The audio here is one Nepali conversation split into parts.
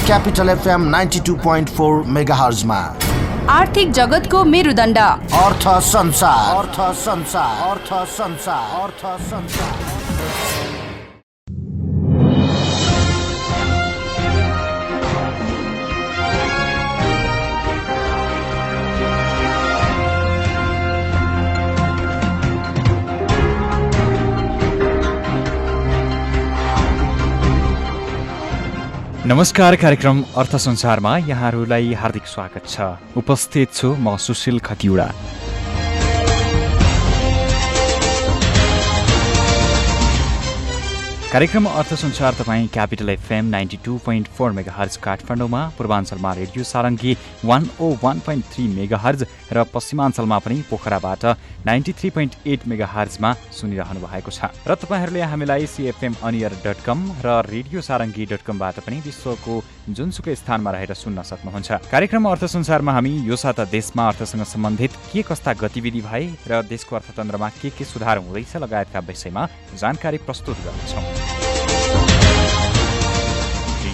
Capital FM 92.4 मेगाहर्जमा। आर्थिक जगतको मेरुदण्ड अर्थ संसार, अर्थ संसार, अर्थ संसार, अर्थ संसार। नमस्कार, कार्यक्रम अर्थ संसारमा यहाँहरूलाई हार्दिक स्वागत छ। उपस्थित छु म सुशील खतिवडा। कार्यक्रम अर्थ संसार तपाईँ क्यापिटल एफएम 92.4 मेगाहर्ज काठमाडौँमा, पूर्वाञ्चलमा रेडियो सारङ्गी 101.3 मेगाहर्ज र पश्चिमाञ्चलमा पनि पोखराबाट 93.8 मेगाहर्जमा सुनिरहनु भएको छ। र तपाईँहरूले हामीलाई cfmonir.com र रेडियो सारङ्गी.comबाट पनि विश्वको जुनसुकै स्थानमा रहेर सुन्न सक्नुहुन्छ। कार्यक्रम अर्थ संसारमा हामी यो साता देशमा अर्थसँग सम्बन्धित के कस्ता गतिविधि भए र देशको अर्थतन्त्रमा के सुधार हुँदैछ लगायतका विषयमा जानकारी प्रस्तुत गर्नेछौँ।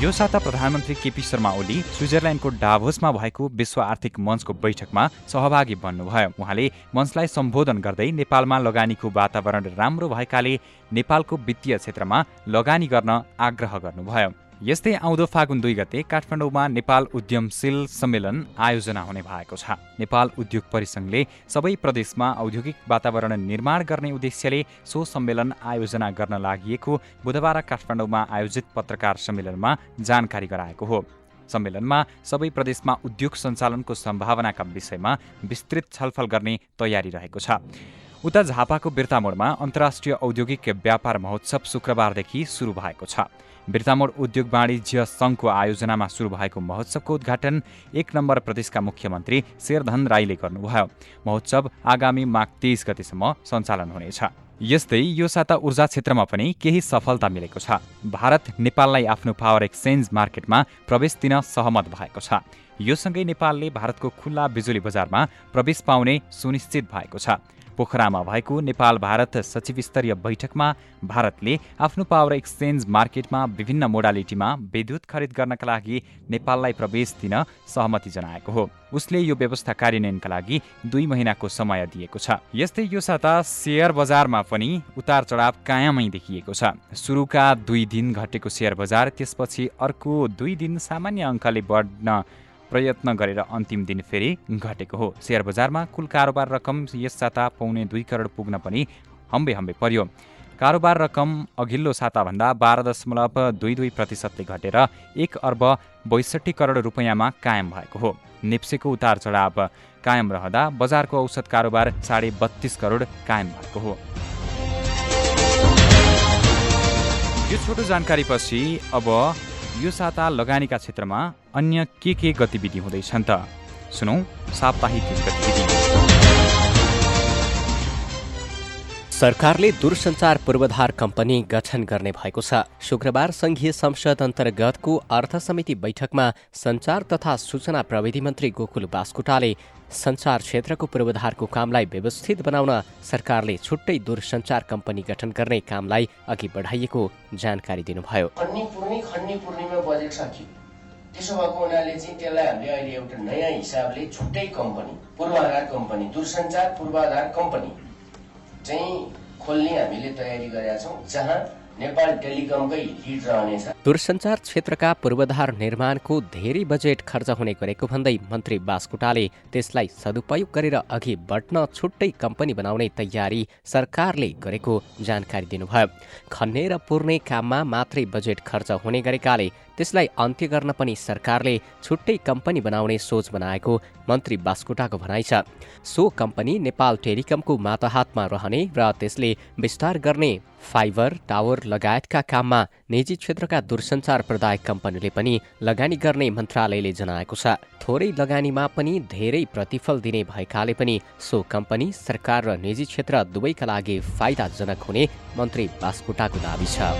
यो साता प्रधानमन्त्री केपी शर्मा ओली स्विजरल्यान्डको डाभोसमा भएको विश्व आर्थिक मञ्चको बैठकमा सहभागी बन्नुभयो। उहाँले मञ्चलाई सम्बोधन गर्दै नेपालमा लगानीको वातावरण राम्रो भएकाले नेपालको वित्तीय क्षेत्रमा लगानी गर्न आग्रह गर्नुभयो। यस्तै आउँदो फागुन 2 गते काठमाडौँमा नेपाल उद्यमशील सम्मेलन आयोजना हुने भएको छ। नेपाल उद्योग परिसङ्घले सबै प्रदेशमा औद्योगिक वातावरण निर्माण गर्ने उद्देश्यले सो सम्मेलन आयोजना गर्न लागि बुधबार काठमाडौँमा आयोजित पत्रकार सम्मेलनमा जानकारी गराएको हो। सम्मेलनमा सबै प्रदेशमा उद्योग सञ्चालनको सम्भावनाका विषयमा विस्तृत छलफल गर्ने तयारी रहेको छ। उता झापाको बिर्तामोडमा अन्तर्राष्ट्रिय औद्योगिक व्यापार महोत्सव शुक्रबारदेखि सुरु भएको छ। बिर्तामोड उद्योग वाणिज्य सङ्घको आयोजनामा सुरु भएको महोत्सवको उद्घाटन 1 नम्बर प्रदेशका मुख्यमन्त्री शेरधन राईले गर्नुभयो। महोत्सव आगामी माघ 23 गतेसम्म सञ्चालन हुनेछ। यस्तै यो साता ऊर्जा क्षेत्रमा पनि केही सफलता मिलेको छ। भारत नेपाललाई आफ्नो पावर एक्सचेन्ज मार्केटमा प्रवेश दिन सहमत भएको छ। यो सँगै नेपालले भारतको खुल्ला बिजुली बजारमा प्रवेश पाउने सुनिश्चित भएको छ। पोखरामा भएको नेपाल भारत सचिव स्तरीय बैठकमा भारतले आफ्नो पावर एक्सचेन्ज मार्केटमा विभिन्न मोडालिटीमा विद्युत खरिद गर्नका लागि नेपाललाई प्रवेश दिन सहमति जनाएको हो। उसले यो व्यवस्था कार्यान्वयनका लागि 2 महिनाको समय दिएको छ। यस्तै यो साता शेयर बजारमा पनि उतार चढाव कायमै देखिएको छ। सुरुका 2 दिन घटेको शेयर बजार त्यसपछि अर्को 2 दिन सामान्य अङ्कले बढ्न प्रयत्न गरेर अन्तिम दिन फेरि घटेको हो। शेयर बजारमा कुल कारोबार रकम यस साता 2.25 करोड पुग्न पनि हम्बे पर्यो। कारोबार रकम अघिल्लो साताभन्दा 12.22% घटेर 1 अर्ब 62 करोड रुपैयाँमा कायम भएको हो। नेप्सेको उतार चढाव कायम रहँदा बजारको औसत कारोबार 32.5 करोड कायम भएको हो। यो छोटो जानकारीपछि अब यो साता लगानीका क्षेत्रमा अन्य के गतिविधि हुँदैछन् त सुनौ साप्ताहिक गतिविधि। सरकारले दूरसञ्चार पूर्वाधार कम्पनी गठन गर्ने भएको छ। शुक्रबार संघीय संसद अन्तर्गतको अर्थ समिति बैठकमा सञ्चार तथा सूचना प्रविधि मन्त्री गोकुल बास्कोटाले सञ्चार क्षेत्रको पूर्वाधारको कामलाई व्यवस्थित बनाउन सरकारले छुट्टै दूरसञ्चार कम्पनी गठन गर्ने कामलाई अघि बढाइएको जानकारी दिनुभयो। खन्ने बजेट सकियो। त्यसो भएको हुनाले चाहिँ त्यसलाई हामीले अहिले एउटा नयाँ हिसाबले छुट्टै कम्पनी पूर्वाधार कम्पनी दूरसञ्चार पूर्वाधार कम्पनी चाहिँ खोल्ने हामीले तयारी गरेका छौँ, जहाँ नेपाल टेलिकमकै लिड रहनेछ। दूरसञ्चार क्षेत्रका पूर्वाधार निर्माणको धेरै बजेट खर्च हुने गरेको भन्दै मन्त्री बास्कोटाले त्यसलाई सदुपयोग गरेर अघि बढ्न छुट्टै कम्पनी बनाउने तयारी सरकारले गरेको जानकारी दिनुभयो। खन्ने र पुर्ने काममा मात्रै बजेट खर्च हुने गरेकाले त्यसलाई अन्त्य गर्न पनि सरकारले छुट्टै कम्पनी बनाउने सोच बनाएको मन्त्री बास्कोटाको भनाइ छ। सो कम्पनी नेपाल टेलिकमको माताहातमा रहने र त्यसले विस्तार गर्ने फाइबर टावर लगायतका काममा निजी क्षेत्रका दूरसञ्चार प्रदायक कम्पनीले पनि लगानी गर्ने मन्त्रालयले जनाएको छ। थोरै लगानीमा पनि धेरै प्रतिफल दिने भएकाले पनि सो कम्पनी सरकार र निजी क्षेत्र दुवैका लागि फाइदाजनक हुने मन्त्री बास्कोटाको दाबी छ।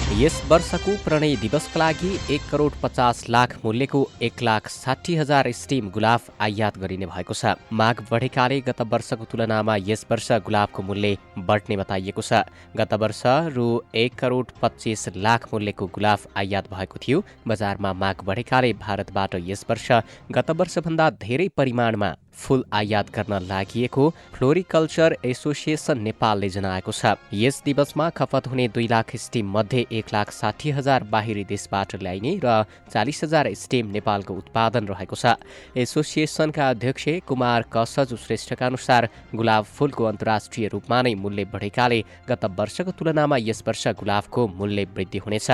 यस वर्षको प्रणय दिवसका लागि 1,50,00,000 मूल्यको 1,60,000 स्टिम गुलाब आयात गरिने भएको छ। माग बढेकाले गत वर्षको तुलनामा यस वर्ष गुलाबको मूल्य बढ्ने बताइएको छ। गत वर्ष रु 1,25,00,000 मूल्यको गुलाब आयात भएको थियो। बजारमा माग बढेकाले भारतबाट यस वर्ष गत वर्षभन्दा धेरै परिमाणमा फूल आयात गर्न लागि फ्लोरिकल्चर एसोसिएसन नेपालले जनाएको छ। यस दिवसमा खपत हुने 2 लाख स्टिम मध्ये 1,60,000 बाहिरी देशबाट ल्याइने र 40,000 स्टिम नेपालको उत्पादन रहेको छ। एसोसिएसनका अध्यक्ष कुमार कसज श्रेष्ठका अनुसार गुलाब फूलको अन्तर्राष्ट्रिय रूपमा नै मूल्य बढेकाले गत वर्षको तुलनामा यस वर्ष गुलाबको मूल्य वृद्धि हुनेछ।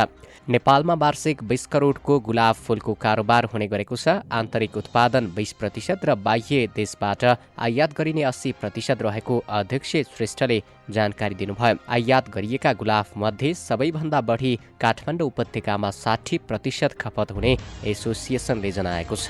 नेपालमा वार्षिक 20 करोडको गुलाब फूलको कारोबार हुने गरेको छ। आन्तरिक उत्पादन 20% र बाह्य देशबाट आयात गरिने 80% रहेको अध्यक्ष श्रेष्ठले जानकारी दिनुभयो। आयात गरिएका गुलाब मध्ये सबैभन्दा बढी काठमाडौँ उपत्यकामा 60% खपत हुने एसोसिएसनले जनाएको छ।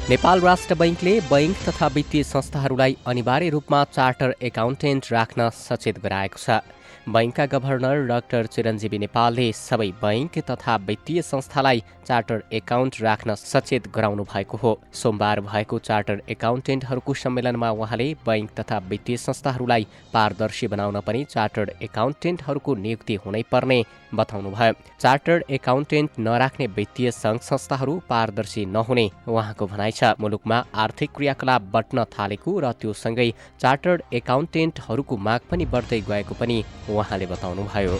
नेपाल राष्ट्र बैंकले बैंक तथा वित्तीय संस्थाहरूलाई अनिवार्य रूपमा चार्टर एकाउन्टेन्ट राख्न सचेत गराएको छ। बैंकका गभर्नर डाक्टर चिरञ्जीवी नेपालले सबै बैंक तथा वित्तीय संस्थालाई चार्टर एकाउन्ट राख्न सचेत गराउनु भएको हो। सोमबार भएको चार्टर एकाउन्टेन्टहरूको सम्मेलनमा उहाँले बैंक तथा वित्तीय संस्थाहरूलाई पारदर्शी बनाउन पनि चार्टर्ड एकाउन्टेन्टहरूको नियुक्ति हुनै पर्ने बताउनुभयो। चार्टर्ड एकाउन्टेन्ट नराख्ने वित्तीय सङ्घ संस्थाहरू पारदर्शी नहुने उहाँको भनाइ छ। मुलुकमा आर्थिक क्रियाकलाप बढ्न थालेको र त्यो सँगै चार्टर्ड एकाउन्टेन्टहरूको माग पनि बढ्दै गएको पनि उहाँले बताउनुभयो।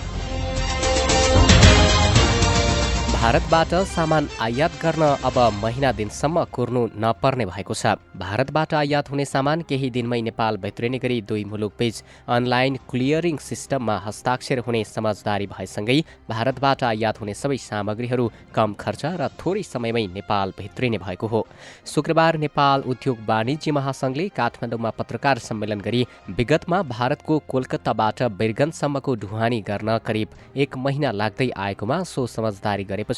भारतबाट सामान आयात गर्न अब महिना दिनसम्म कुर्नु नपर्ने भएको छ। भारतबाट आयात हुने सामान केही दिनमै नेपाल भित्रिने गरी दुई मुलुकबीच अनलाइन क्लियरिङ सिस्टममा हस्ताक्षर हुने समझदारी भएसँगै भारतबाट आयात हुने सबै सामग्रीहरू कम खर्च र थोरै समयमै नेपाल भित्रिने भएको हो। शुक्रबार नेपाल उद्योग वाणिज्य महासङ्घले काठमाडौँमा पत्रकार सम्मेलन गरी विगतमा भारतको कोलकाताबाट बिरगन्जसम्मको ढुवानी गर्न करिब 1 महिना लाग्दै आएकोमा सो समझदारी गरेपछि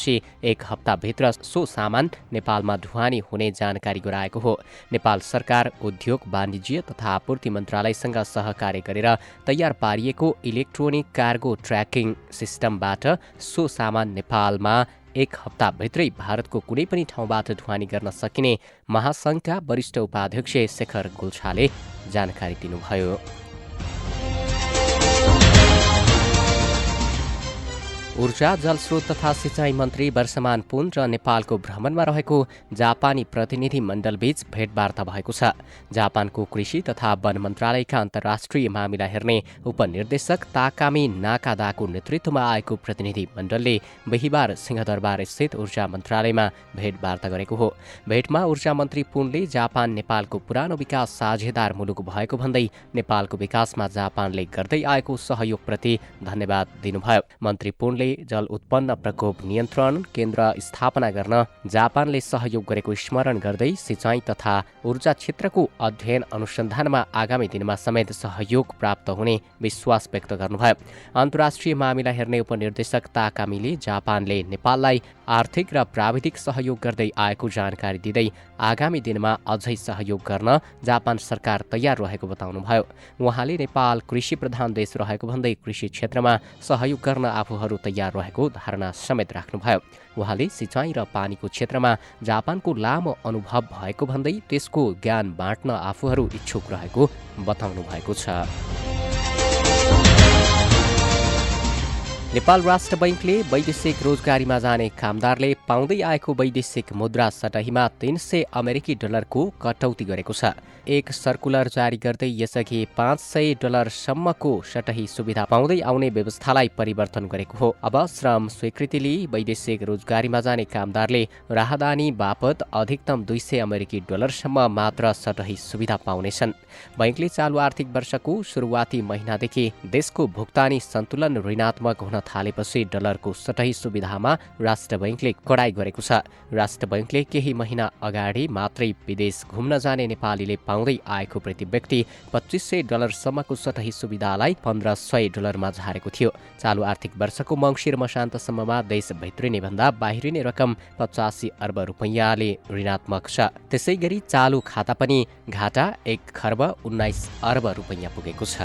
1 हप्ताभित्र सो सामान नेपालमा ढुवानी हुने जानकारी गराएको हो। नेपाल सरकार उद्योग वाणिज्य तथा आपूर्ति मन्त्रालयसँग सहकार्य गरेर तयार पारिएको इलेक्ट्रोनिक कार्गो ट्र्याकिङ सिस्टमबाट सो सामान नेपालमा 1 हप्ताभित्रै भारतको कुनै पनि ठाउँबाट ढुवानी गर्न सकिने महासङ्घका वरिष्ठ उपाध्यक्ष शेखर गुल्छाले जानकारी दिनुभयो। ऊर्जा जलस्रोत तथा सिँचाइ मन्त्री वर्षमान पुन र नेपालको भ्रमणमा रहेको जापानी प्रतिनिधि मण्डलबीच भेटवार्ता भएको छ। जापानको कृषि तथा वन मन्त्रालयका अन्तर्राष्ट्रिय मामिला हेर्ने उपनिर्देशक ताकामी नाकादाको नेतृत्वमा आएको प्रतिनिधि मण्डलले बिहिबार सिंहदरबार स्थित ऊर्जा मन्त्रालयमा भेटवार्ता गरेको हो। भेटमा ऊर्जा मन्त्री पुनले जापान नेपालको पुरानो विकास साझेदार मुलुक भएको भन्दै नेपालको विकासमा जापानले गर्दै आएको सहयोगप्रति धन्यवाद दिनुभयो। मन्त्री पुनले जल उत्पन्न प्रकोप नियन्त्रण केन्द्र स्थापना गर्न जापानले सहयोग गरेको स्मरण गर्दै सिँचाइ तथा ऊर्जा क्षेत्रको अध्ययन अनुसन्धानमा आगामी दिनमा समेत सहयोग प्राप्त हुने विश्वास व्यक्त गर्नुभयो। अन्तर्राष्ट्रिय मामिला हेर्ने उपनिर्देशक ताकामीले जापानले नेपाललाई आर्थिक र प्राविधिक सहयोग गर्दै आएको जानकारी दिँदै आगामी दिनमा अझै सहयोग गर्न जापान सरकार तयार रहेको बताउनुभयो। उहाँले नेपाल कृषि प्रधान देश रहेको भन्दै कृषि क्षेत्रमा सहयोग गर्न आफूहरू तयार रहेको धारणा समेत राख्नुभयो। उहाँले सिँचाइ र पानीको क्षेत्रमा जापानको लामो अनुभव भएको भन्दै त्यसको ज्ञान बाँड्न आफूहरू इच्छुक रहेको बताउनु भएको छ। नेपाल राष्ट्र बैंकले वैदेशिक रोजगारीमा जाने कामदारले पाउँदै आएको वैदेशिक मुद्रा सटहीमा 300 अमेरिकी डलरको कटौती गरेको छ। एक सर्कुलर जारी गर्दै यसअघि $500 सम्मको सटही सुविधा पाउँदै आउने व्यवस्थालाई परिवर्तन गरेको हो। अब श्रम स्वीकृति लिई वैदेशिक रोजगारीमा जाने कामदारले राहदानी बापत अधिकतम $200 अमेरिकी सम्म मात्र सटही सुविधा पाउनेछन्। बैंकले चालु आर्थिक वर्षको सुरुवाती महिनादेखि देशको भुक्तानी सन्तुलन ऋणात्मक हुन थालेपछि डलरको सटही सुविधामा राष्ट्र बैंकले कडाई गरेको छ। राष्ट्र बैंकले केही महिना अगाडि मात्रै विदेश घुम्न जाने नेपालीले पाउँदै आएको प्रति व्यक्ति $2500 सम्मको सटही सुविधालाई $1500 झारेको थियो। चालु आर्थिक वर्षको मङ्सिर मसान्तसम्ममा देश भित्रिने भन्दा बाहिरिने रकम 85 अर्ब रुपैयाँले ऋणात्मक छ। त्यसै गरी चालु खाता पनि घाटा 1 खर्ब 19 अर्ब रुपैयाँ पुगेको छ।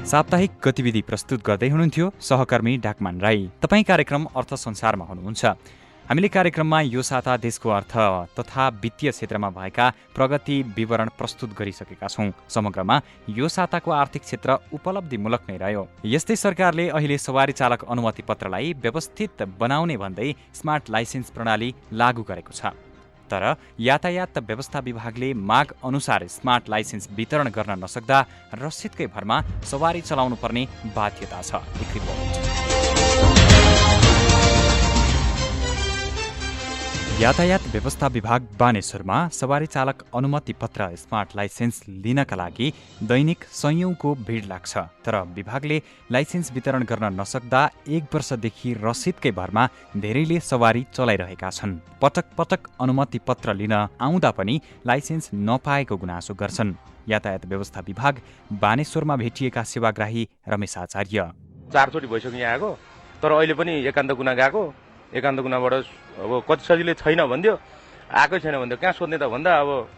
साप्ताहिक गतिविधि प्रस्तुत गर्दै हुनुहुन्थ्यो सहकर्मी डाकमान राई। तपाईँ कार्यक्रम अर्थ संसारमा हुनुहुन्छ। हामीले कार्यक्रममा यो साता देशको अर्थ तथा वित्तीय क्षेत्रमा भएका प्रगति विवरण प्रस्तुत गरिसकेका छौँ। समग्रमा यो साताको आर्थिक क्षेत्र उपलब्धिमूलक नै रह्यो। यस्तै सरकारले अहिले सवारी चालक अनुमति पत्रलाई व्यवस्थित बनाउने भन्दै स्मार्ट लाइसेन्स प्रणाली लागू गरेको छ। तर यातायात व्यवस्था विभागले माग अनुसार स्मार्ट लाइसेन्स वितरण गर्न नसक्दा रसिदकै भरमा सवारी चलाउनु पर्ने बाध्यता छ। एक रिपोर्ट। यातायात व्यवस्था विभाग बानेश्वरमा सवारी चालक अनुमति पत्र स्मार्ट लाइसेन्स लिनका लागि दैनिक सयौंको भिड लाग्छ। तर विभागले लाइसेन्स वितरण गर्न नसक्दा 1 वर्षदेखि रसिदकै भरमा धेरैले सवारी चलाइरहेका छन्। पटक पटक अनुमति पत्र लिन आउँदा पनि लाइसेन्स नपाएको गुनासो गर्छन्। यातायात व्यवस्था विभाग बानेश्वरमा भेटिएका सेवाग्राही रमेश आचार्य। 4 चोटि भइसक्यो यहाँ आएको, तर अहिले पनि एकान्त गुना गएको। एकान्त गुनाबाट अब कति सजिलै छैन भन्दियो, आएकै छैन भन्दियो, कहाँ सोध्ने त भन्दा अब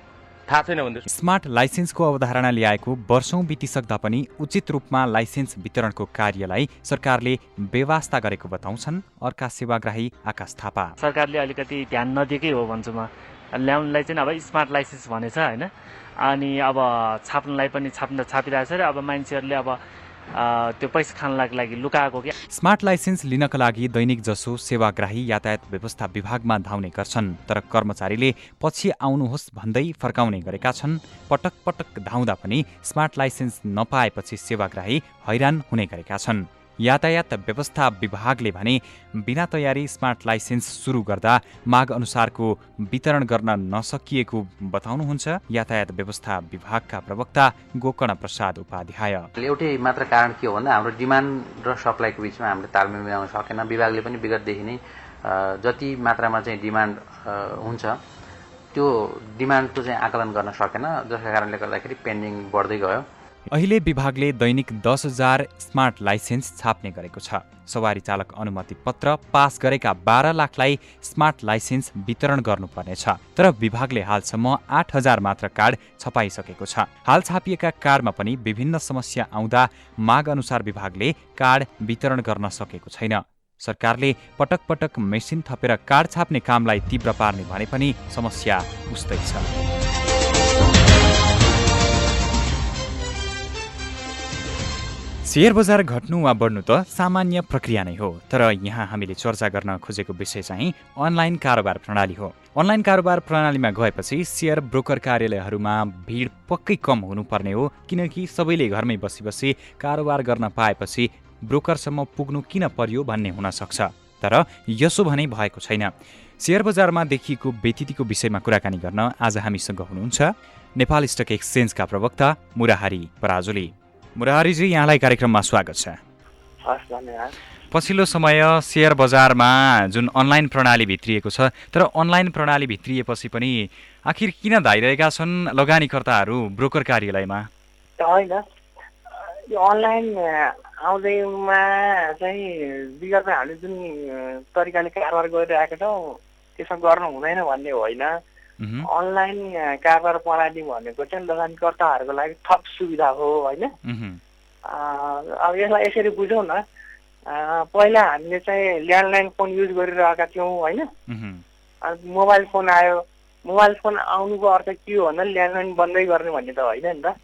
थाहा छैन भन्दियो। स्मार्ट लाइसेन्सको अवधारणा ल्याएको वर्षौं बितिसक्दा पनि उचित रूपमा लाइसेन्स वितरणको कार्यलाई सरकारले बेवास्ता गरेको बताउँछन् अर्का सेवाग्राही आकाश थापा। सरकारले अलिकति ध्यान नदिएकै हो भन्छु म। ल्याउनलाई चाहिँ अब स्मार्ट लाइसेन्स भनेछ हैन, अनि अब छाप्नलाई पनि छापिरहेछ र अब मान्छेहरूले अब त्यो पैसा खानलाई लागि लुकाएको के। स्मार्ट लाइसेन्स लिनका लागि दैनिक जसो सेवाग्राही यातायात व्यवस्था विभागमा धाउने गर्छन्, तर कर्मचारीले पछि आउनुहोस् भन्दै फर्काउने गरेका छन्। पटक पटक धाउँदा पनि स्मार्ट लाइसेन्स नपाएपछि सेवाग्राही हैरान हुने गरेका छन्। यातायात व्यवस्था विभागले भने बिना तयारी स्मार्ट लाइसेन्स सुरु गर्दा माग अनुसारको वितरण गर्न नसकिएको बताउनुहुन्छ यातायात व्यवस्था विभागका प्रवक्ता गोकर्ण प्रसाद उपाध्याय। एउटै मात्र कारण के हो भन्दा हाम्रो डिमान्ड र सप्लाईको बिचमा हामीले तालमेल मिलाउन सकेन। विभागले पनि विगतदेखि नै जति मात्रामा चाहिँ डिमान्ड हुन्छ त्यो डिमान्डको चाहिँ आकलन गर्न सकेन, जसका कारणले गर्दाखेरि पेन्डिङ बढ्दै गयो। अहिले विभागले दैनिक 10,000 स्मार्ट लाइसेन्स छाप्ने गरेको छ। सवारी चालक अनुमति पत्र पास गरेका 12 लाखलाई स्मार्ट लाइसेन्स वितरण गर्नुपर्नेछ। तर विभागले हालसम्म 8,000 मात्र कार्ड छपाइसकेको छ। हाल छापिएका कार्डमा पनि विभिन्न समस्या आउँदा माग अनुसार विभागले कार्ड वितरण गर्न सकेको छैन। सरकारले पटक पटक मेसिन थपेर कार्ड छाप्ने कामलाई तीव्र पार्ने भने पनि समस्या उस्तै छ। शेयर बजार घट्नु वा बढ्नु त सामान्य प्रक्रिया नै हो, तर यहाँ हामीले चर्चा गर्न खोजेको विषय चाहिँ अनलाइन कारोबार प्रणाली हो। अनलाइन कारोबार प्रणालीमा गएपछि शेयर ब्रोकर कार्यालयहरूमा भिड पक्कै कम हुनुपर्ने हो, किनकि सबैले घरमै बसी बसी कारोबार गर्न पाएपछि ब्रोकरसम्म पुग्नु किन पर्यो भन्ने हुन सक्छ। तर यसो भने भएको छैन। शेयर बजारमा देखिएको व्यतिथिको विषयमा कुराकानी गर्न आज हामीसँग हुनुहुन्छ नेपाल स्टक एक्सचेन्जका प्रवक्ता मुराहारी पराजुली। मुराहारीजी, यहाँलाई कार्यक्रममा स्वागत छ। पछिल्लो समय शेयर बजारमा जुन अनलाइन प्रणाली भित्रिएको छ, तर अनलाइन प्रणाली भित्रिएपछि पनि आखिर किन धाइरहेका छन् लगानीकर्ताहरू ब्रोकर कार्यालयमा? होइन, यो अनलाइन आउँदैमा चाहिँ विगतमा हामीले जुन तरिकाले कारोबार गरिरहेका छौँ त्यसमा गर्नु हुँदैन भन्ने होइन। अनलाइन कारोबार प्रणाली भनेको चाहिँ लगानीकर्ताहरूको लागि थप सुविधा हो होइन। अब यसलाई यसरी बुझौँ न, पहिला हामीले चाहिँ ल्यान्डलाइन फोन युज गरिरहेका थियौँ होइन। मोबाइल फोन आयो, मोबाइल फोन आउनुको अर्थ के हो भन्दा ल्यान्डलाइन बन्दै गर्ने भन्ने त होइन नि त।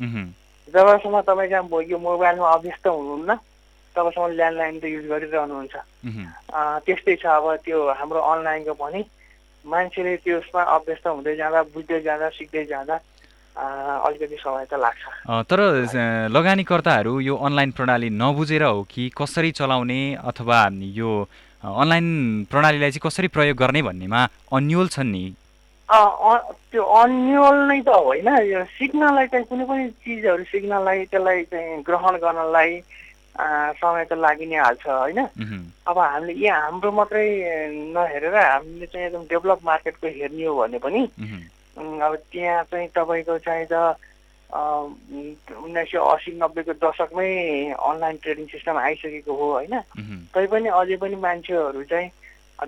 जबसम्म तपाईँ चाहिँ यो मोबाइलमा अभ्यस्त हुनुहुन्न तबसम्म ल्यान्डलाइन त युज गरिरहनुहुन्छ। त्यस्तै छ अब त्यो हाम्रो अनलाइनको पनि मान्छेले त्यसमा अभ्यस्त हुँदै जाँदा, बुझ्दै जाँदा, सिक्दै जाँदा अलिकति समय त लाग्छ। तर लगानीकर्ताहरू यो अनलाइन प्रणाली नबुझेर हो कि कसरी चलाउने अथवा यो अनलाइन प्रणालीलाई चाहिँ कसरी प्रयोग गर्ने भन्नेमा अन्योल छन् नि? त्यो अन्योल नै त होइन, यो सिक्नलाई चाहिँ कुनै पनि चिजहरू सिक्नलाई त्यसलाई चाहिँ ग्रहण गर्नलाई समय त लागि नै हाल्छ होइन। अब हामीले यहाँ हाम्रो मात्रै नहेरेर हामीले चाहिँ एकदम डेभलप मार्केटको हेर्ने हो भने पनि अब त्यहाँ चाहिँ तपाईँको चाहिँ त 1980-90को दशकमै अनलाइन ट्रेडिङ सिस्टम आइसकेको हो होइन। तैपनि अझै पनि मान्छेहरू चाहिँ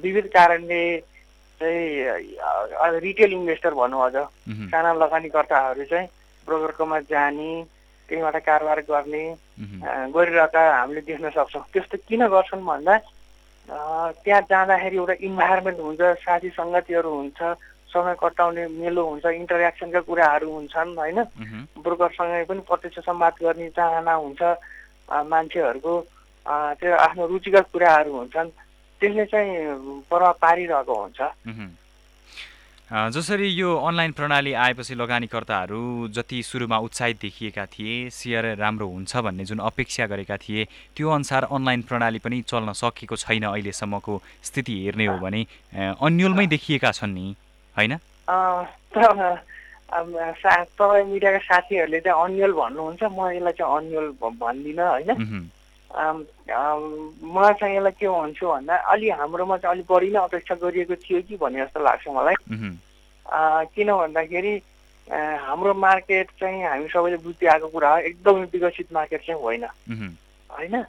विविध कारणले चाहिँ रिटेल इन्भेस्टर भनौँ, अझ साना लगानीकर्ताहरू चाहिँ ब्रोकरकोमा जाने त्यहीँबाट कारोबार गर्ने गरिरहेका हामीले देख्न सक्छौँ। त्यस्तो किन गर्छन् भन्दा त्यहाँ जाँदाखेरि एउटा इन्भाइरोमेन्ट हुन्छ, साथी सङ्गतिहरू हुन्छ, समय कटाउने मेलो हुन्छ, इन्टरेक्सनका कुराहरू हुन्छन् होइन। ब्रोकरसँगै पनि प्रत्यक्ष संवाद गर्ने चाहना हुन्छ मान्छेहरूको, त्यो आफ्नो रुचिका कुराहरू हुन्छन्, त्यसले चाहिँ प्रभाव पारिरहेको हुन्छ। जसरी यो अनलाइन प्रणाली आएपछि लगानीकर्ताहरू जति सुरुमा उत्साहित देखिएका थिए, सेयर राम्रो हुन्छ भन्ने जुन अपेक्षा गरेका थिए, त्यो अनुसार अनलाइन प्रणाली पनि चल्न सकेको छैन अहिलेसम्मको स्थिति हेर्ने हो भने, अन्यलमै देखिएका छन् नि होइन? तपाईँ मिडियाका साथीहरूले चाहिँ अन्यल भन्नुहुन्छ, म यसलाई चाहिँ अन्यल भन्दिनँ होइन। म चाहिँ यसलाई के भन्छु भन्दा अलि हाम्रोमा चाहिँ अलिक बढी नै अपेक्षा गरिएको थियो कि भन्ने जस्तो लाग्छ मलाई। किन भन्दाखेरि हाम्रो मार्केट चाहिँ हामी सबैले बुझ्दै आएको कुरा हो, एकदमै विकसित मार्केट चाहिँ होइन होइन।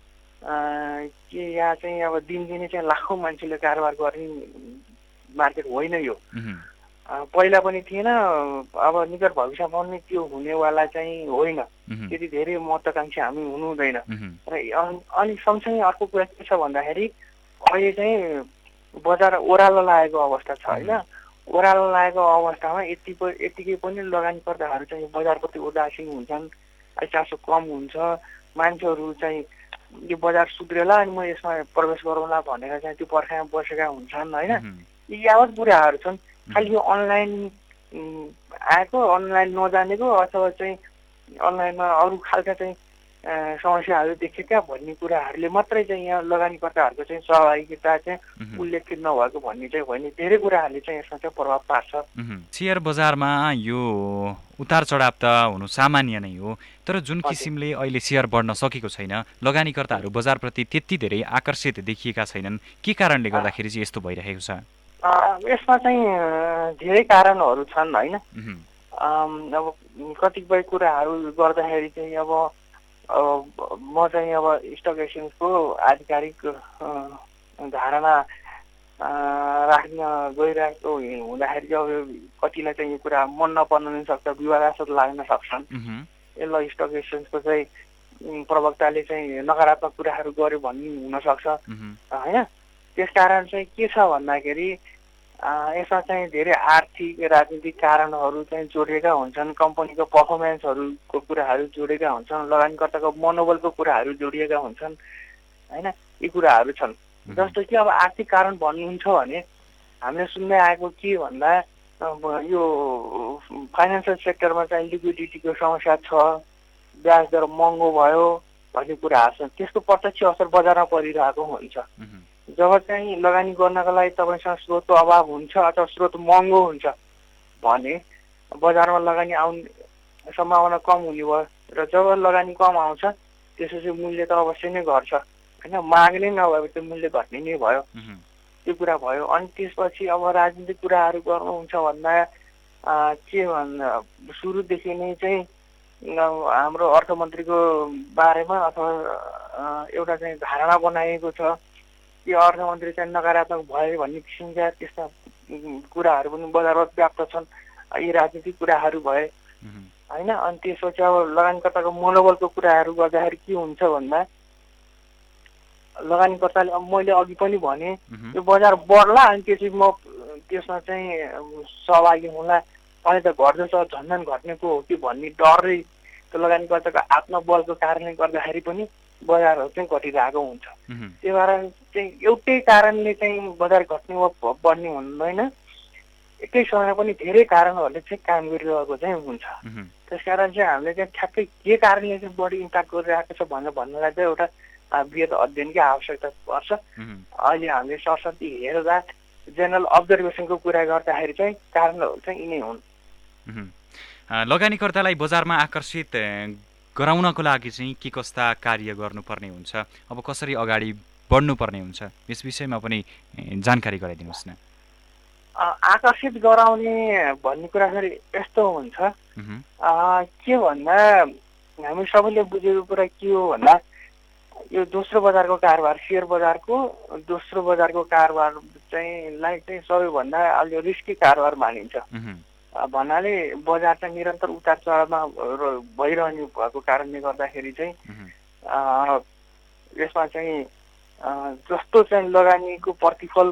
कि यहाँ चाहिँ अब दिनदिनै चाहिँ लाखौँ मान्छेले कारोबार गर्ने मार्केट होइन यो। पहिला पनि थिएन, अब निकट भविष्यमा पनि त्यो हुनेवाला चाहिँ होइन। त्यति धेरै महत्त्वाकांक्षी हामी हुनु हुँदैन। र अनि सँगसँगै अर्को कुरा के छ भन्दाखेरि अहिले चाहिँ बजार ओह्रालो लागेको अवस्था छ होइन। ओह्रालो लागेको अवस्थामा यतिकै पनि लगानीकर्ताहरू चाहिँ बजारप्रति उदासीन हुन्छन्, चासो कम हुन्छ, मान्छेहरू चाहिँ यो बजार सुध्रेला अनि म यसमा प्रवेश गरौँला भनेर चाहिँ त्यो पर्खाइमा बसेका हुन्छन् होइन। यी यावत कुराहरू छन्। खालि यो अनलाइन आएको, अनलाइन नजानेको अथवा चाहिँ अनलाइनमा अरू खालका चाहिँ समस्याहरू देखेका भन्ने कुराहरूले मात्रै चाहिँ यहाँ लगानीकर्ताहरूको चाहिँ सहभागिता चाहिँ उल्लेखित नभएको भन्ने चाहिँ होइन। धेरै कुराहरूले चाहिँ यसमा चाहिँ प्रभाव पार्छ। सेयर बजारमा यो उतार चढाव त हुनु सामान्य नै हो, तर जुन किसिमले अहिले सेयर बढ्न सकेको छैन, लगानीकर्ताहरू बजारप्रति त्यति धेरै आकर्षित देखिएका छैनन्, के कारणले गर्दाखेरि चाहिँ यस्तो भइरहेको छ? यसमा चाहिँ धेरै कारणहरू छन् होइन। अब कतिपय कुराहरू गर्दाखेरि चाहिँ अब म चाहिँ अब स्टक एक्सचेन्जको आधिकारिक धारणा राख्न गइरहेको हुँदाखेरि अब कतिलाई चाहिँ यो कुरा मन नपर्न पनि सक्छ, विवादास्पद लाग्न सक्छन्। यसलाई स्टक एक्सचेन्जको चाहिँ प्रवक्ताले चाहिँ नकारात्मक कुराहरू गर्यो भन्ने हुनसक्छ होइन। त्यसकारण चाहिँ के छ भन्दाखेरि यसमा चाहिँ धेरै आर्थिक राजनीतिक कारणहरू चाहिँ जोडिएका हुन्छन्, कम्पनीको पर्फर्मेन्सहरूको कुराहरू जोडिएका हुन्छन्, लगानीकर्ताको मनोबलको कुराहरू जोडिएका हुन्छन् होइन। यी कुराहरू छन्। जस्तो कि अब आर्थिक कारण भन्नुहुन्छ भने हामीले सुन्दै आएको के भन्दा यो फाइनेन्सियल सेक्टरमा चाहिँ लिक्विडिटीको समस्या छ, ब्याज दर महँगो भयो भन्ने कुराहरू छन्। त्यसको प्रत्यक्ष असर बजारमा परिरहेको हुन्छ। जब चाहिँ लगानी गर्नको लागि तपाईँसँग स्रोतको अभाव हुन्छ अथवा स्रोत महँगो हुन्छ भने बजारमा लगानी आउने सम्भावना कम हुने भयो र जब लगानी कम आउँछ त्यसपछि मूल्य त अवश्य नै घट्छ होइन। माग नै नभए त्यो मूल्य घट्ने नै भयो, त्यो कुरा भयो। अनि त्यसपछि अब राजनीतिक कुराहरू गर्नुहुन्छ भन्दा के भन्दा सुरुदेखि नै चाहिँ हाम्रो अर्थमन्त्रीको बारेमा अथवा एउटा चाहिँ धारणा बनाइएको छ कि अर्थमन्त्री चाहिँ नकारात्मक भयो भन्ने किसिमका त्यस्ता कुराहरू पनि बजारमा व्याप्त छन्। यी राजनीतिक कुराहरू भए होइन। अनि त्यसपछि अब लगानीकर्ताको मनोबलको कुराहरू गर्दाखेरि के हुन्छ भन्दा लगानीकर्ताले अब मैले अघि पनि भने यो बजार बढ्ला अनि त्यसपछि म त्यसमा चाहिँ सहभागी हुँला, अनि त घट्दैछ झन्झन घट्नेको हो कि भन्ने डरै त्यो लगानीकर्ताको आत्मबलको कारणले गर्दाखेरि पनि बजारहरू चाहिँ घटिरहेको हुन्छ। त्यही भएर चाहिँ एउटै कारणले चाहिँ बजार घट्ने वा बढ्ने हुँदैन, एकै समयमा पनि धेरै कारणहरूले चाहिँ काम गरिरहेको चाहिँ हुन्छ। त्यसकारण चाहिँ हामीले चाहिँ ठ्याक्कै के कारणले चाहिँ बढी इम्प्याक्ट गरिरहेको छ भनेर भन्नलाई चाहिँ एउटा वृहत अध्ययनकै आवश्यकता पर्छ। अहिले हामीले सरस्वती हेर्दा जेनरल अब्जर्भेसनको कुरा गर्दाखेरि चाहिँ कारणहरू चाहिँ यिनै हुन्। लगानीकर्तालाई बजारमा आकर्षित गराउनको लागि चाहिँ के कस्ता कार्य गर्नुपर्ने हुन्छ, अब कसरी अगाडि बढ्नुपर्ने हुन्छ, यस विषयमा पनि जानकारी गराइदिनुहोस् न। आकर्षित गराउने भन्ने कुरा फेरि यस्तो हुन्छ के भन्दा हामी सबैले बुझेको कुरा के हो भन्दा यो दोस्रो बजारको कारोबार, सेयर बजारको दोस्रो बजारको कारोबार चाहिँ सबैभन्दा अलि रिस्की कारोबार मानिन्छ भन्नाले बजार चाहिँ निरन्तर उतार चढावमा भइरहने भएको कारणले गर्दाखेरि चाहिँ यसमा चाहिँ जस्तो चाहिँ लगानीको प्रतिफल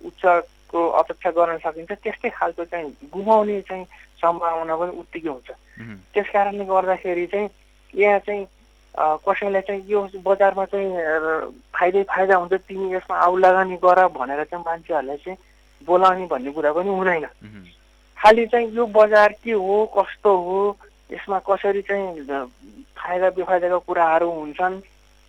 उच्चको अपेक्षा गर्न सकिन्छ त्यस्तै खालको चाहिँ गुमाउने चाहिँ सम्भावना पनि उत्तिकै हुन्छ। त्यस कारणले गर्दाखेरि चाहिँ यहाँ चाहिँ कसैलाई चाहिँ यो बजारमा चाहिँ फाइदा हुन्छ तिमी यसमा आउ लगानी गर भनेर चाहिँ मान्छेहरूलाई चाहिँ बोलाउने भन्ने कुरा पनि हुँदैन। खालि चाहिँ यो बजार के हो कस्तो हो यसमा कसरी चाहिँ फाइदा बेफाइदाको कुराहरू हुन्छन्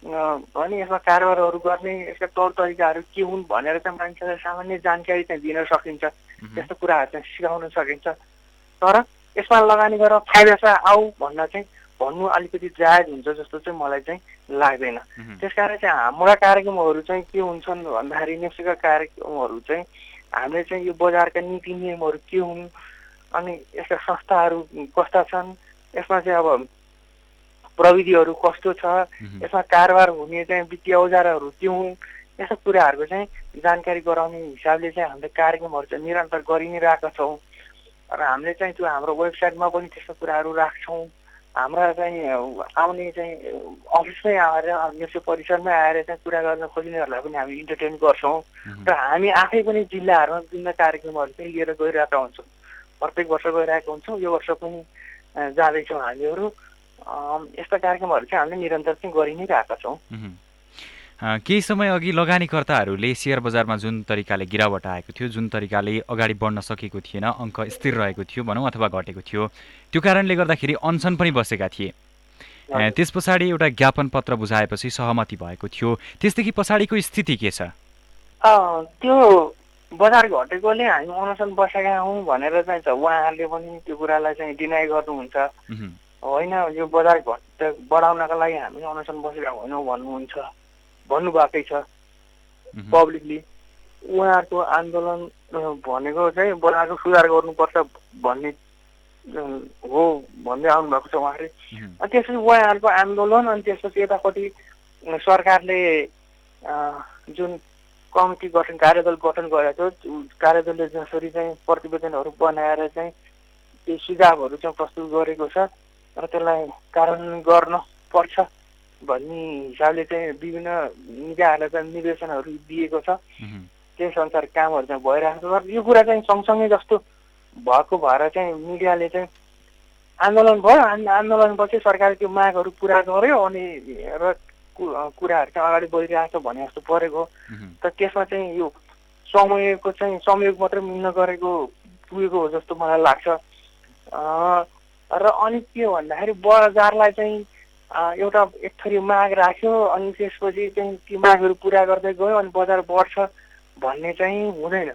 अनि यसमा कारोबारहरू गर्ने यसका तौर तरिकाहरू के हुन् भनेर चाहिँ मान्छेलाई सामान्य जानकारी चाहिँ दिन सकिन्छ। त्यस्तो कुराहरू चाहिँ सिकाउन सकिन्छ। तर यसमा लगानी गरेर फाइदा छ आऊ भन्न चाहिँ भन्नु अलिकति जायज हुन्छ जस्तो चाहिँ मलाई चाहिँ लाग्दैन। त्यसकारण चाहिँ हाम्रा कार्यक्रमहरू चाहिँ के हुन्छन् भन्दाखेरि नेप्सेका कार्यक्रमहरू चाहिँ हामीले चाहिँ यो बजारका नीति नियमहरू के हुन् अनि यसका संस्थाहरू कस्ता छन् यसमा चाहिँ अब प्रविधिहरू कस्तो छ यसमा कारोबार हुने चाहिँ वित्तीय औजारहरू के हुन् यस्ता कुराहरूको चाहिँ जानकारी गराउने हिसाबले चाहिँ हामीले कार्यक्रमहरू चाहिँ निरन्तर गरि नै रहेका छौँ र हामीले चाहिँ त्यो हाम्रो वेबसाइटमा पनि त्यस्तो कुराहरू राख्छौँ। हाम्रा चाहिँ आउने चाहिँ अफिसमै आएर नेप्से परिसरमै आएर चाहिँ कुरा गर्न खोज्नेहरूलाई पनि हामी इन्टरटेन गर्छौँ र हामी आफै पनि जिल्लाहरूमा विभिन्न कार्यक्रमहरू चाहिँ लिएर गइरहेका हुन्छौँ। प्रत्येक वर्ष गइरहेका हुन्छौँ। यो वर्ष पनि जाँदैछौँ हामीहरू। यस्ता कार्यक्रमहरू चाहिँ हामीले निरन्तर चाहिँ गरि नै रहेका छौँ। केही समय अघि लगानीकर्ताहरूले सेयर बजारमा जुन तरिकाले गिरावट आएको थियो जुन तरिकाले अगाडि बढ्न सकेको थिएन अङ्क स्थिर रहेको थियो भनौँ अथवा घटेको थियो त्यो कारणले गर्दाखेरि अनसन पनि बसेका थिए। त्यस पछाडि एउटा ज्ञापन पत्र बुझाएपछि सहमति भएको थियो। त्यसदेखि पछाडिको स्थिति के छ? त्यो बजार घटेकोले हामी अनसन बसेका हौँ भनेर चाहिँ उहाँहरूले पनि त्यो कुरालाई चाहिँ डिनाइ गर्नुहुन्छ। होइन यो बजार बढाउनका लागि हामी अनसन बसेका होइनौँ भन्नुहुन्छ भन्नुभएकै छ पब्लिकली। उहाँहरूको आन्दोलन भनेको चाहिँ बजारको सुधार गर्नुपर्छ भन्ने हो भन्दै आउनुभएको छ उहाँले। अनि त्यसपछि उहाँहरूको आन्दोलन अनि त्यसपछि यतापट्टि सरकारले जुन कमिटी गठन कार्यदल गठन गरेको थियो कार्यदलले जसरी चाहिँ प्रतिवेदनहरू बनाएर चाहिँ त्यो सुझावहरू चाहिँ प्रस्तुत गरेको छ र त्यसलाई कार्यान्वयन गर्न पर्छ भन्ने हिसाबले चाहिँ विभिन्न निकायहरूलाई चाहिँ निर्देशनहरू दिएको छ। त्यस अनुसार कामहरू चाहिँ भइरहेको छ। यो कुरा चाहिँ सँगसँगै जस्तो भएको भएर चाहिँ मिडियाले चाहिँ आन्दोलन भयो आन्दोलनपछि सरकारले त्यो मागहरू पुरा गर्यो अनि र कुराहरू चाहिँ अगाडि बढिरहेको छ भने जस्तो परेको। तर त्यसमा चाहिँ यो समयको चाहिँ संयोग मात्रै मिल्न गरेको पुगेको हो जस्तो मलाई लाग्छ। र अनि के भन्दाखेरि बजारलाई चाहिँ एउटा एक थरी माग राख्यो अनि त्यसपछि चाहिँ ती मागहरू पुरा गर्दै गयो अनि बजार बढ्छ भन्ने चाहिँ हुँदैन।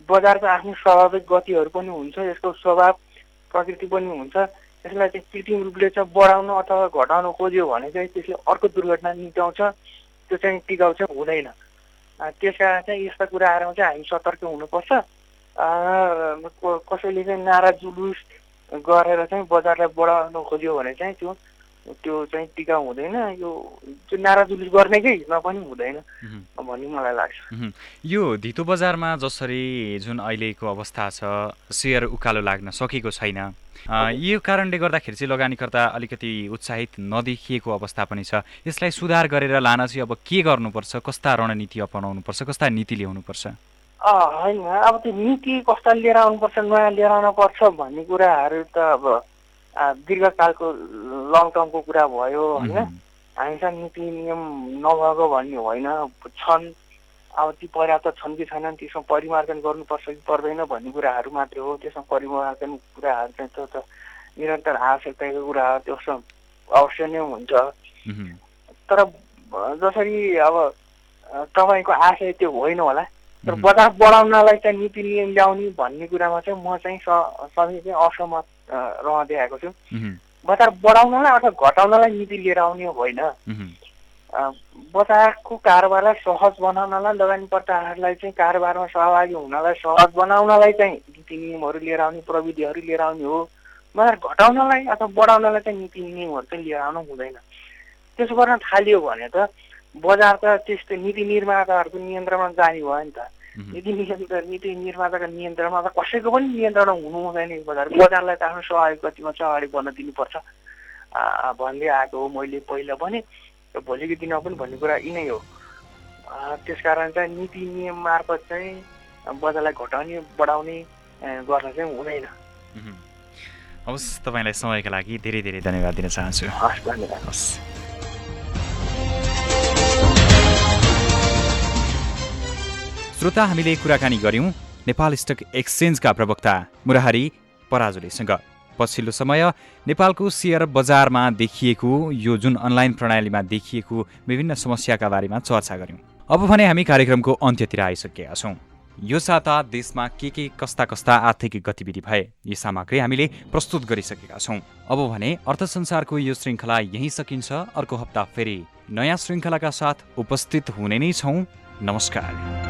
बजारको आफ्नो स्वाभाविक गतिहरू पनि हुन्छ यसको स्वभाव प्रकृति पनि हुन्छ। त्यसलाई चाहिँ कृत्रिम रूपले चाहिँ बढाउन अथवा घटाउन खोज्यो भने चाहिँ त्यसले अर्को दुर्घटना निम्त्याउँछ त्यो चाहिँ टिकाउ चाहिँ हुँदैन। त्यस कारण चाहिँ यस्ता कुराहरूमा चाहिँ हामी सतर्क हुनुपर्छ। कसैले चाहिँ नारा जुलुस गरेर चाहिँ बजारलाई बढाउन खोज्यो भने चाहिँ त्यो चाहिँ टिकाउ हुँदैन। यो त्यो नारा जुलुस गर्नेकै हितमा पनि हुँदैन भन्ने मलाई लाग्छ। यो धितो बजारमा जसरी जुन अहिलेको अवस्था छ सेयर उकालो लाग्न सकेको छैन यो कारणले गर्दाखेरि चाहिँ लगानीकर्ता अलिकति उत्साहित नदेखिएको अवस्था पनि छ। यसलाई सुधार गरेर लान चाहिँ अब के गर्नुपर्छ कस्ता रणनीति अपनाउनुपर्छ कस्ता नीति ल्याउनुपर्छ? होइन अब त्यो नीति कस्ता लिएर आउनुपर्छ नयाँ लिएर आउनुपर्छ भन्ने कुराहरू त अब दीर्घकालको लङ टर्मको कुरा भयो होइन। हामीसँग नीति नियम नभएको भन्ने होइन छन्। अब ती पर्याप्त छन् कि छैनन् त्यसमा परिमार्जन गर्नुपर्छ कि पर्दैन भन्ने कुराहरू मात्रै हो। त्यसमा परिमार्जन कुराहरू चाहिँ त्यो त निरन्तर आवश्यकताको कुरा हो त्यसमा अवश्य नै हुन्छ। तर जसरी अब तपाईँको आशय त्यो होइन होला तर बजार बढाउनलाई चाहिँ नीति नियम ल्याउने भन्ने कुरामा चाहिँ म चाहिँ सधैँ चाहिँ असहमत रहँदै आएको छु। बजार बढाउनलाई अथवा घटाउनलाई नीति लिएर आउने होइन। बजारको कारोबारलाई सहज बनाउनलाई लगानीकर्ताहरूलाई चाहिँ कारोबारमा सहभागी हुनलाई सहज बनाउनलाई चाहिँ नीति नियमहरू लिएर आउने प्रविधिहरू लिएर आउने हो। बजार घटाउनलाई अथवा बढाउनलाई चाहिँ नीति नियमहरू चाहिँ लिएर आउनु हुँदैन। त्यसो गर्न थालियो भने त बजार त त्यस्तो नीति निर्माताहरूको नियन्त्रणमा जाने भयो नि त। नीति निर्माताका नियन्त्रणमा त कसैको पनि नियन्त्रण हुनु हुँदैन। बजारलाई त आफ्नो सहयोग गतिमा चाहिँ अगाडि बढ्न दिनुपर्छ भन्दै आएको हो मैले पहिला भने। र भोलिको दिनमा पनि भन्ने कुरा यिनै हो। त्यसकारण चाहिँ नीति नियम मार्फत चाहिँ बजारलाई घटाउने बढाउने गर्न चाहिँ हुँदैन। हवस्, तपाईँलाई समयका लागि धेरै धेरै धन्यवाद दिन चाहन्छु। हस्, धन्यवाद। हस्। श्रोता, हामीले कुराकानी गर्यौं नेपाल स्टक एक्सचेन्जका प्रवक्ता मुरारी पराजुलीसँग। पछिल्लो समय नेपालको शेयर बजारमा देखिएको यो जुन अनलाइन प्रणालीमा देखिएको विभिन्न समस्याका बारेमा चर्चा गर्यौं। अब भने हामी कार्यक्रमको अन्त्यतिर आइसकेका छौं। यो साता देशमा के कस्ता आर्थिक गतिविधि भए यी सामग्री हामीले प्रस्तुत गरिसकेका छौं। अब भने अर्थ संसारको यो श्रृङ्खला यही सकिन्छ। अर्को हप्ता फेरि नयाँ श्रृङ्खलाका साथ उपस्थित हुने नै छौं। नमस्कार।